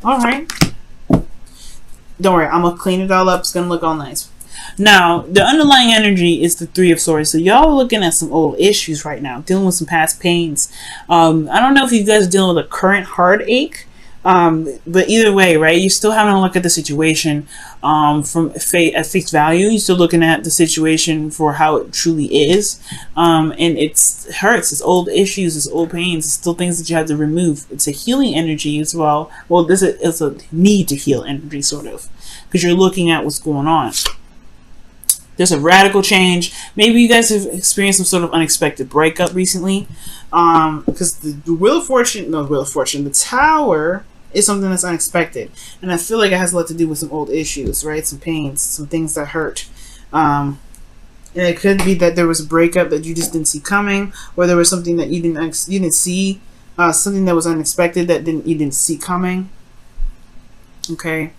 All right. Don't worry, I'm gonna clean it all up. It's gonna look all nice. Now, the underlying energy is the Three of Swords. So y'all are looking at some old issues right now, dealing with some past pains. I don't know if you guys are dealing with a current heartache, but either way, right? You're still having a look at the situation from at face value. You're still looking at the situation for how it truly is, and it hurts. It's old issues. It's old pains. It's still things that you have to remove. It's a healing energy as well. Well, it's a need to heal energy, sort of, because you're looking at what's going on. There's a radical change. Maybe you guys have experienced some sort of unexpected breakup recently. Because the Wheel of Fortune, the Tower is something that's unexpected. And I feel like it has a lot to do with some old issues, right? Some pains, some things that hurt. And it could be that there was a breakup that you just didn't see coming, or there was something that you didn't see, something that was unexpected that you didn't see coming. Okay.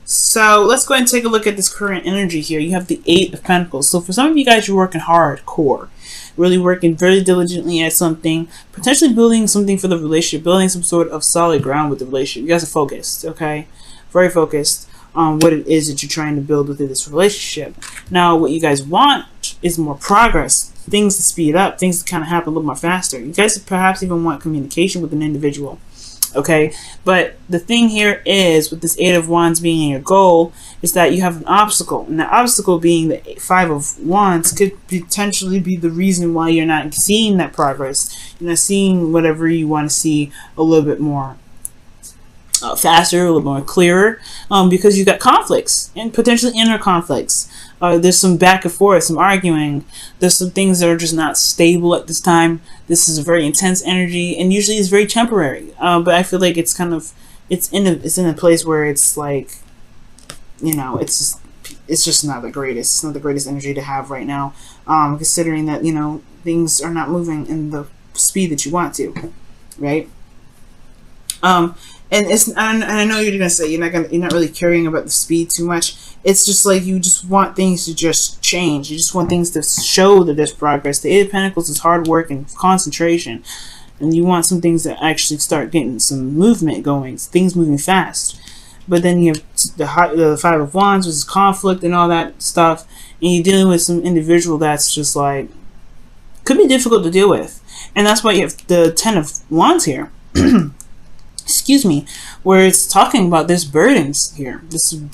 So let's go ahead and take a look at this current energy here. You have the Eight of Pentacles. So for some of you guys, you're working hardcore, really working very diligently at something, potentially building something for the relationship, building some sort of solid ground with the relationship. You guys are focused, okay? Very focused on what it is that you're trying to build within this relationship. Now, what you guys want is more progress, things to speed up, things to kind of happen a little more faster. You guys perhaps even want communication with an individual. Okay, but the thing here is, with this Eight of Wands being your goal, is that you have an obstacle, and the obstacle being the Five of Wands could potentially be the reason why you're not seeing that progress. You're not seeing whatever you want to see a little bit more faster, a little more clearer, because you got conflicts and potentially inner conflicts. There's some back and forth, some arguing. There's some things that are just not stable at this time. This is a very intense energy, and usually it's very temporary. But I feel like it's kind of it's in a place where it's like, you know, it's just not the greatest. It's not the greatest energy to have right now, considering that, you know, things are not moving in the speed that you want to, right? And I know you're gonna say you're not really caring about the speed too much. It's just like you just want things to just change. You just want things to show that there's progress. The Eight of Pentacles is hard work and concentration, and you want some things that actually start getting some movement going, things moving fast. But then you have the Five of Wands, which is conflict and all that stuff, and you're dealing with some individual that's just like could be difficult to deal with, and that's why you have the Ten of Wands here. Excuse me, where it's talking about there's burdens here.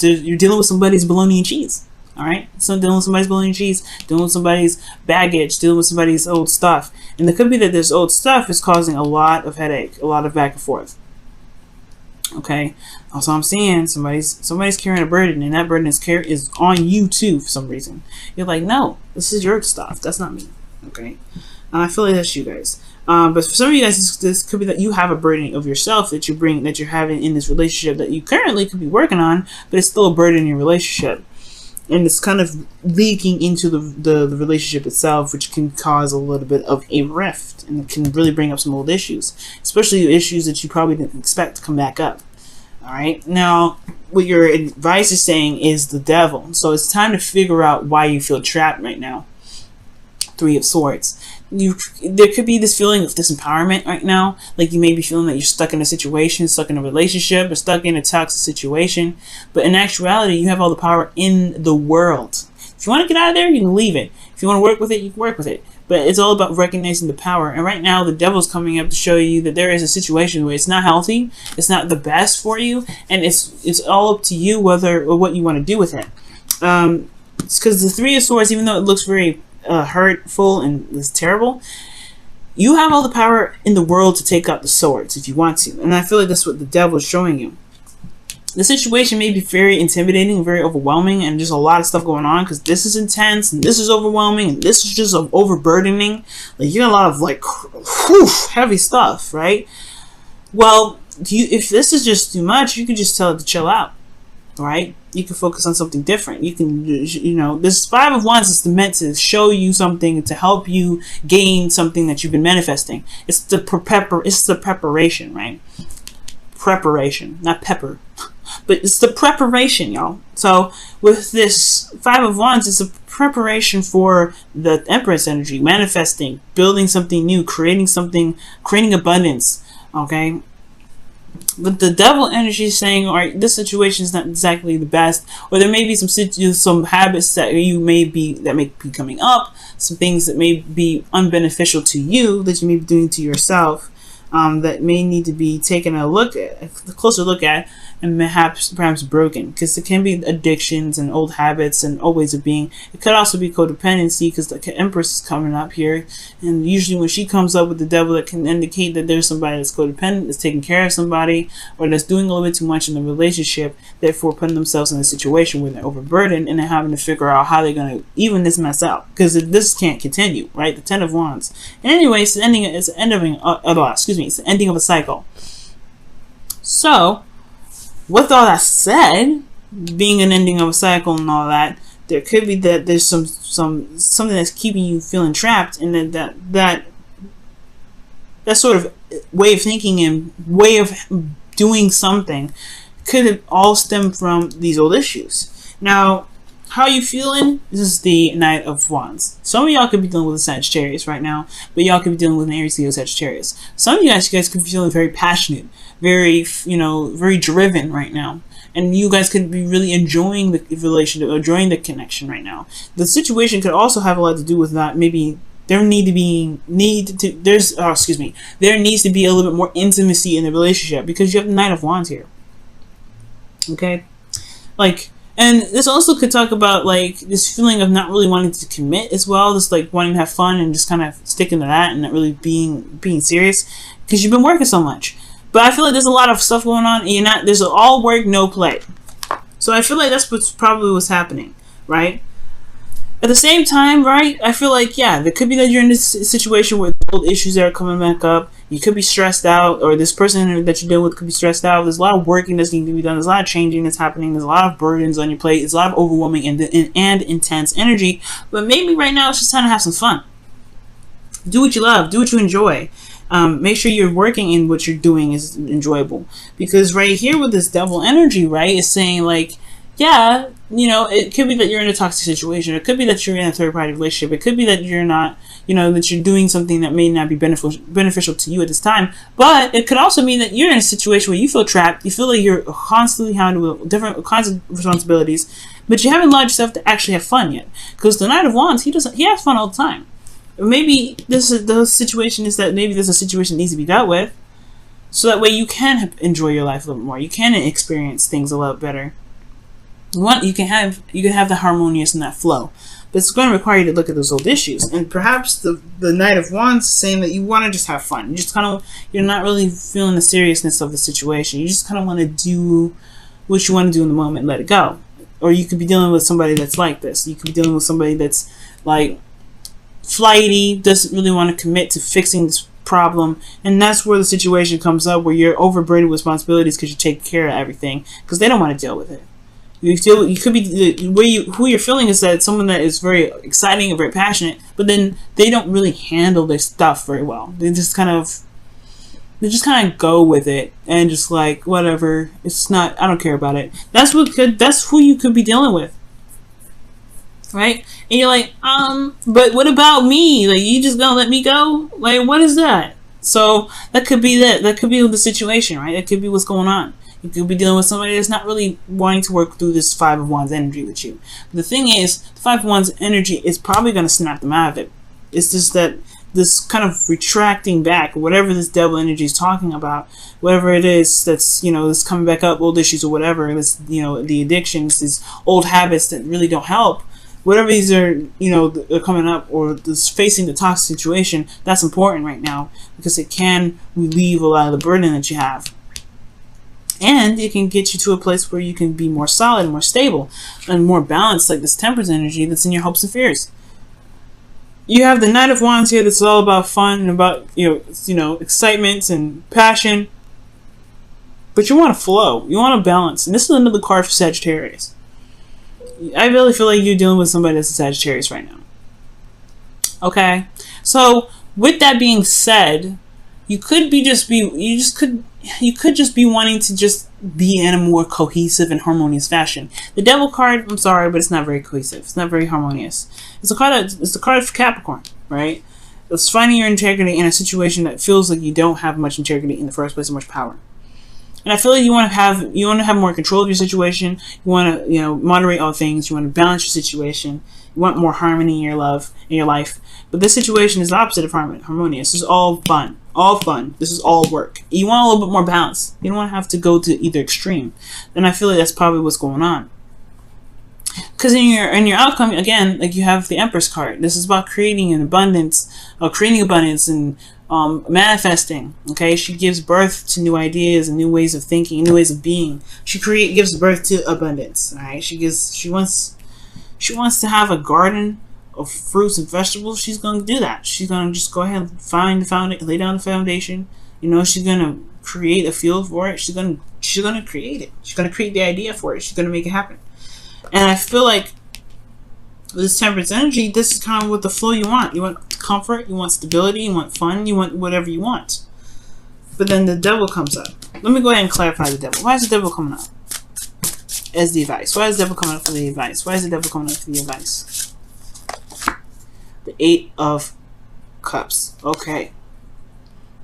You're dealing with somebody's bologna and cheese. All right, so dealing with somebody's bologna and cheese, dealing with somebody's baggage, dealing with somebody's old stuff, and it could be that this old stuff is causing a lot of headache, a lot of back and forth. Okay, also I'm seeing somebody's carrying a burden, and that burden is on you too for some reason. You're like, no, this is your stuff. That's not me. Okay, I feel like that's you guys. But for some of you guys, this could be that you have a burden of yourself that you're having in this relationship that you currently could be working on, but it's still a burden in your relationship, and it's kind of leaking into the relationship itself, which can cause a little bit of a rift, and it can really bring up some old issues, especially issues that you probably didn't expect to come back up. All right, now what your advice is saying is the Devil, so it's time to figure out why you feel trapped right now. Three of Swords. There could be this feeling of disempowerment right now, like you may be feeling that you're stuck in a situation, stuck in a relationship, or stuck in a toxic situation, but in actuality you have all the power in the world. If you want to get out of there, you can leave it. If you want to work with it, you can work with it, but it's all about recognizing the power. And right now the Devil's coming up to show you that there is a situation where it's not healthy, it's not the best for you, and it's all up to you whether or what you want to do with it. It's because the Three of Swords, even though it looks very hurtful and is terrible, you have all the power in the world to take out the swords if you want to, and I feel like that's what the Devil is showing you. The situation may be very intimidating, very overwhelming, and just a lot of stuff going on, because this is intense and this is overwhelming and this is just overburdening. Like, you got a lot of like heavy stuff, right? Well, if this is just too much, you can just tell it to chill out. Right? You can focus on something different. You can, you know, this Five of Wands is meant to show you something, to help you gain something that you've been manifesting. It's the preparation, right? Preparation, not pepper, but it's the preparation, y'all. So with this Five of Wands, it's a preparation for the Empress energy, manifesting, building something new, creating something, creating abundance. Okay. But the devil energy is saying, all right, this situation is not exactly the best, or there may be some habits that may be coming up, some things that may be unbeneficial to you that you may be doing to yourself, that may need to be taken a closer look at, and perhaps broken, because it can be addictions and old habits and old ways of being. It could also be codependency, because the Empress is coming up here, and usually when she comes up with the devil, it can indicate that there's somebody that's codependent, that's taking care of somebody, or that's doing a little bit too much in the relationship, therefore putting themselves in a situation where they're overburdened and they're having to figure out how they're going to even this mess out, because this can't continue, right? The Ten of Wands. And anyway, it's the ending of a cycle. So, with all that said, being an ending of a cycle and all that, there could be that there's something that's keeping you feeling trapped, and that sort of way of thinking and way of doing something could all stem from these old issues. Now, how are you feeling? This is the Knight of Wands. Some of y'all could be dealing with a Sagittarius right now, but y'all could be dealing with an Aries, Leo, Sagittarius. Some of you guys could be feeling very passionate, very driven right now. And you guys could be really enjoying the relationship, enjoying the connection right now. The situation could also have a lot to do with that. Maybe there needs to be a little bit more intimacy in the relationship, because you have the Knight of Wands here. Okay? And this also could talk about this feeling of not really wanting to commit as well, just wanting to have fun and just kind of sticking to that and not really being serious, because you've been working so much. But I feel like there's a lot of stuff going on, and there's all work, no play. So I feel like that's probably what's happening, right? At the same time, right, I feel like, there could be that you're in this situation where old issues are coming back up. You could be stressed out, or this person that you're dealing with could be stressed out. There's a lot of working that's needing to be done. There's a lot of changing that's happening. There's a lot of burdens on your plate. There's a lot of overwhelming and intense energy. But maybe right now it's just time to have some fun. Do what you love. Do what you enjoy. Make sure you're working in what you're doing is enjoyable. Because right here with this devil energy, right, is saying it could be that you're in a toxic situation. It could be that you're in a third-party relationship. It could be that you're not, that you're doing something that may not be beneficial to you at this time. But it could also mean that you're in a situation where you feel trapped. You feel like you're constantly handling with different kinds of responsibilities, but you haven't allowed yourself to actually have fun yet. Because the Knight of Wands, he has fun all the time. Maybe the situation is that maybe there's a situation that needs to be dealt with, so that way you can enjoy your life a little bit more. You can experience things a lot better. You can have the harmonious and that flow, but it's going to require you to look at those old issues. And perhaps the Knight of Wands is saying that you want to just have fun. You just you're not really feeling the seriousness of the situation. You just kind of want to do what you want to do in the moment and let it go. Or you could be dealing with somebody that's like this. You could be dealing with somebody that's flighty, doesn't really want to commit to fixing this problem, and that's where the situation comes up where you're overburdened with responsibilities because you take care of everything because they don't want to deal with it. You could be who you're feeling is that someone that is very exciting and very passionate, but then they don't really handle their stuff very well. They just kind of go with it and just whatever. It's not. I don't care about it. That's who you could be dealing with, right? And you're but what about me? You just gonna let me go? What is that? So that could be that. That could be the situation, right? That could be what's going on. You could be dealing with somebody that's not really wanting to work through this Five of Wands energy with you. But the thing is, the Five of Wands energy is probably going to snap them out of it. It's just that this kind of retracting back, whatever this devil energy is talking about, whatever it is that's, that's coming back up, old issues or whatever, this, the addictions, these old habits that really don't help, whatever these are, are coming up, or this facing the toxic situation, that's important right now because it can relieve a lot of the burden that you have. And it can get you to a place where you can be more solid, more stable, and more balanced, like this Temperance energy that's in your hopes and fears. You have the Knight of Wands here that's all about fun and about, excitement and passion. But you want to flow. You want to balance. And this is another card for Sagittarius. I really feel like you're dealing with somebody that's a Sagittarius right now. Okay? So, with that being said, you could just be wanting to just be in a more cohesive and harmonious fashion. The Devil card, I'm sorry, but it's not very cohesive. It's not very harmonious. It's the card for Capricorn, right? It's finding your integrity in a situation that feels like you don't have much integrity in the first place or much power. And I feel like you want to have more control of your situation. You want to, moderate all things. You want to balance your situation. You want more harmony in your life. But this situation is the opposite of harmonious. This is all fun. All fun. This is all work. You want a little bit more balance. You don't want to have to go to either extreme. And I feel like that's probably what's going on. Because in your outcome, again, like you have the Empress card. This is about creating abundance and manifesting. Okay, she gives birth to new ideas and new ways of thinking, new ways of being. She gives birth to abundance. All right, she wants to have a garden of fruits and vegetables. She's going to do that. She's going to just go ahead and lay down the foundation. She's going to create a field for it. She's going to create it. She's going to create the idea for it. She's going to make it happen. And I feel like with this Temperance energy, this is kind of what the flow you want. You want comfort, you want stability, you want fun, you want whatever you want. But then the devil comes up. Let me go ahead and clarify the devil. Why is the devil coming up as the advice? Why is the devil coming up for the advice? Why is the devil coming up for the advice? The 8 of Cups. Okay.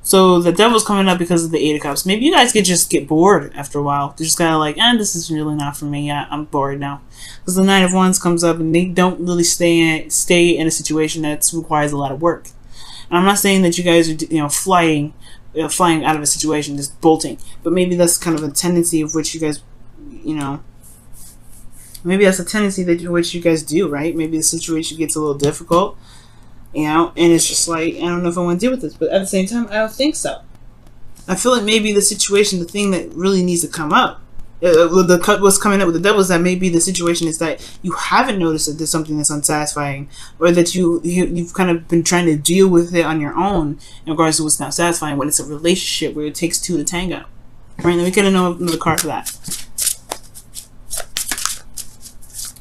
So the devil's coming up because of the 8 of Cups. Maybe you guys could just get bored after a while. They're just kind of like, this is really not for me. Yeah, I'm bored now. Because the 9 of Wands comes up and they don't really stay in a situation that requires a lot of work. And I'm not saying that you guys are, flying out of a situation, just bolting. But maybe that's kind of a tendency of which you guys, maybe that's a tendency which you guys do, right? Maybe the situation gets a little difficult. And it's just like, I don't know if I want to deal with this, but at the same time, I don't think so. I feel like maybe the situation, the thing that really needs to come up, what's coming up with the devil is that maybe the situation is that you haven't noticed that there's something that's unsatisfying, or that you've kind of been trying to deal with it on your own in regards to what's not satisfying, when it's a relationship where it takes 2 to tango. Right? Then we could have known another card for that.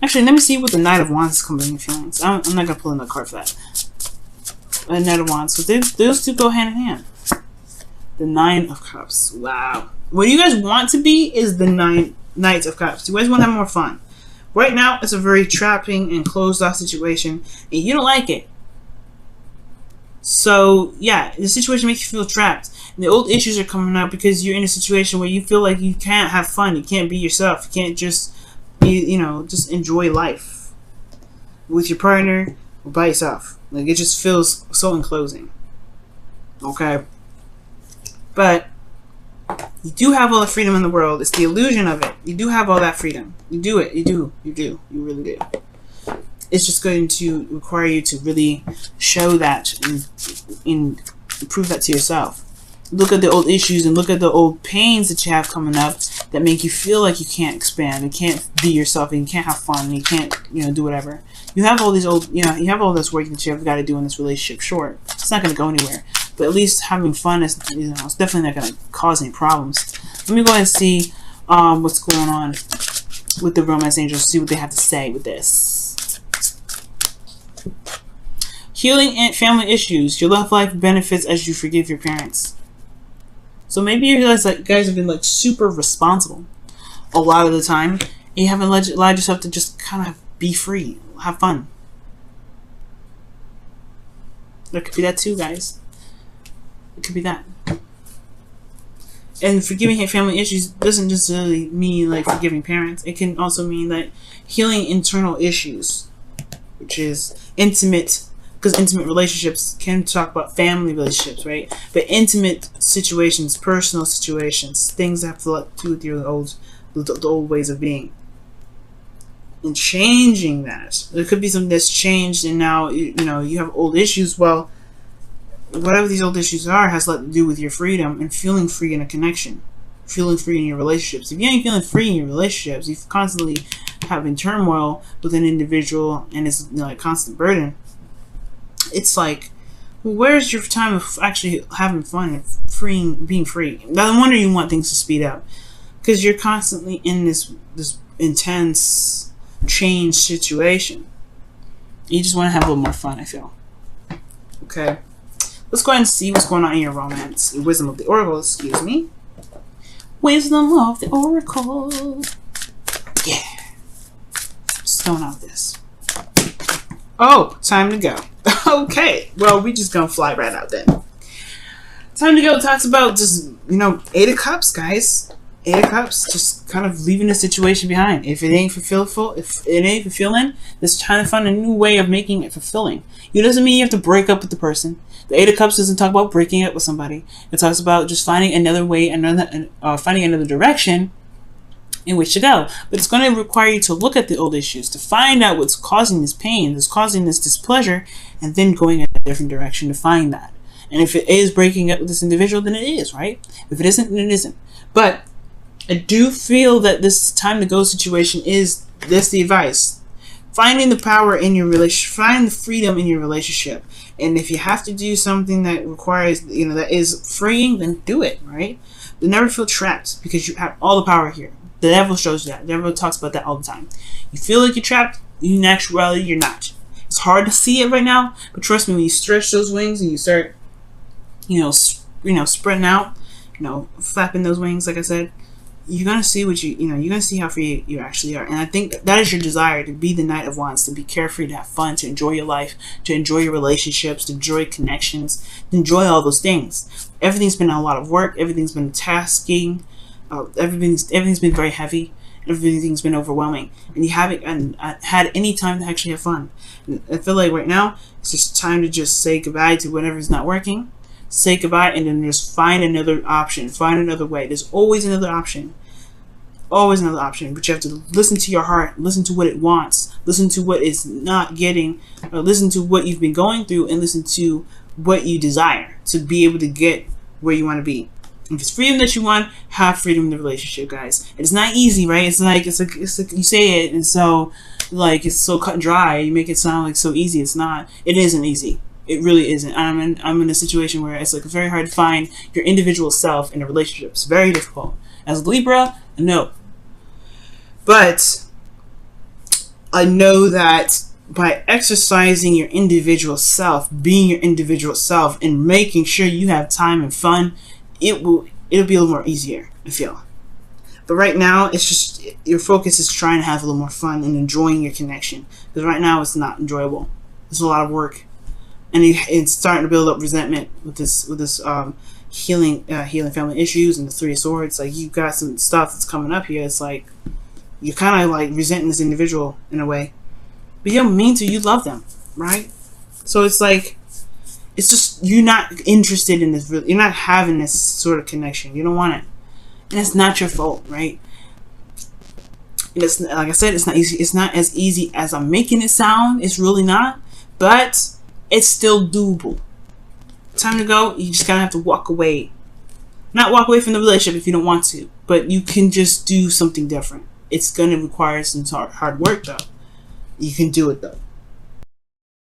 Actually, let me see what the Knight of Wands is coming in your feelings. I'm not going to pull another card for that. A Knight of Wands. So those two go hand in hand. The 9 of Cups. Wow. What you guys want to be is the Knight of Cups. You guys want to have more fun. Right now, it's a very trapping and closed off situation, and you don't like it. So, yeah, the situation makes you feel trapped. And the old issues are coming up because you're in a situation where you feel like you can't have fun. You can't be yourself. You can't just just enjoy life with your partner or by yourself. Like, it just feels so enclosing. Okay? But you do have all the freedom in the world. It's the illusion of it. You do have all that freedom. You do it. You do. You do. You really do. It's just going to require you to really show that and prove that to yourself. Look at the old issues and look at the old pains that you have coming up that make you feel like you can't expand and can't be yourself and you can't have fun and you can't, do whatever. You have all these old, you have all this work that you have got to do in this relationship. Sure, it's not going to go anywhere, but at least having fun is, it's definitely not going to cause any problems. Let me go ahead and see what's going on with the romance angels. See what they have to say with this. Healing and family issues. Your love life benefits as you forgive your parents. So maybe you realize that guys have been super responsible a lot of the time, and you haven't allowed yourself to just kind of be free, have fun. There could be that too, guys. It could be that. And forgiving family issues doesn't just really mean like forgiving parents. It can also mean that healing internal issues, which is intimate. Because intimate relationships can talk about family relationships, right? But intimate situations, personal situations, things that have to do with your the old ways of being. And changing that. There could be something that's changed and now, you have old issues. Well, whatever these old issues are has a lot to do with your freedom and feeling free in a connection. Feeling free in your relationships. If you ain't feeling free in your relationships, you're constantly having turmoil with an individual and it's a constant burden. It's like, well, where's your time of actually having fun and being free? No wonder you want things to speed up, because you're constantly in this intense change situation. You just want to have a little more fun, I feel. Okay, let's go ahead and see what's going on in your romance. Wisdom of the Oracle, excuse me. Wisdom of the Oracle. Yeah. Just going out with this. Oh, time to go. Okay, well, we just gonna fly right out then. Time to go talks about just, 8 of Cups, guys. Eight of Cups, just kind of leaving the situation behind. If it ain't fulfilling, just trying to find a new way of making it fulfilling. It doesn't mean you have to break up with the person. The Eight of Cups doesn't talk about breaking up with somebody. It talks about just finding another way, finding another direction in which to go. But it's going to require you to look at the old issues, to find out what's causing this pain, what's causing this displeasure, and then going in a different direction to find that. And if it is breaking up with this individual, then it is, right? If it isn't, then it isn't. But I do feel that this time to go situation is this the advice. Finding the power in your relationship, find the freedom in your relationship. And if you have to do something that requires, that is freeing, then do it, right? But never feel trapped, because you have all the power here. The devil shows you that. The devil talks about that all the time. You feel like you're trapped, in actuality, you're not. It's hard to see it right now, but trust me, when you stretch those wings and you start, spreading out, flapping those wings, like I said, you're going to see you're going to see how free you actually are. And I think that is your desire, to be the Knight of Wands, to be carefree, to have fun, to enjoy your life, to enjoy your relationships, to enjoy connections, to enjoy all those things. Everything's been a lot of work. Everything's been tasking. Everything's been very heavy. Everything's been overwhelming. And you haven't had any time to actually have fun. And I feel like right now, it's just time to just say goodbye to whatever's not working. Say goodbye, and then just find another option. Find another way. There's always another option. Always another option. But you have to listen to your heart. Listen to what it wants. Listen to what it's not getting. Or listen to what you've been going through, and listen to what you desire to be able to get where you want to be. If it's freedom that you want, have freedom in the relationship, guys. It's not easy, right? It's like you say it, and so it's so cut and dry. You make it sound like so easy. It's not. It isn't easy. It really isn't. I'm in a situation where it's very hard to find your individual self in a relationship. It's very difficult. As a Libra, no. But I know that by exercising your individual self, being your individual self, and making sure you have time and fun, it'll be a little more easier, I feel. But right now, it's just your focus is trying to have a little more fun and enjoying your connection. Because right now, it's not enjoyable. It's a lot of work. And it's starting to build up resentment with this healing family issues and the Three of Swords. Like, you've got some stuff that's coming up here. It's like you're kind of resenting this individual in a way, but you don't mean to. You love them, right? So it's just you're not interested in this. You're not having this sort of connection. You don't want it, and it's not your fault, right? And it's, like I said, it's not easy. It's not as easy as I'm making it sound. It's really not, but it's still doable. Time to go. You just gotta have to walk away. Not walk away from the relationship if you don't want to, but you can just do something different. It's gonna require some hard work, though. You can do it, though.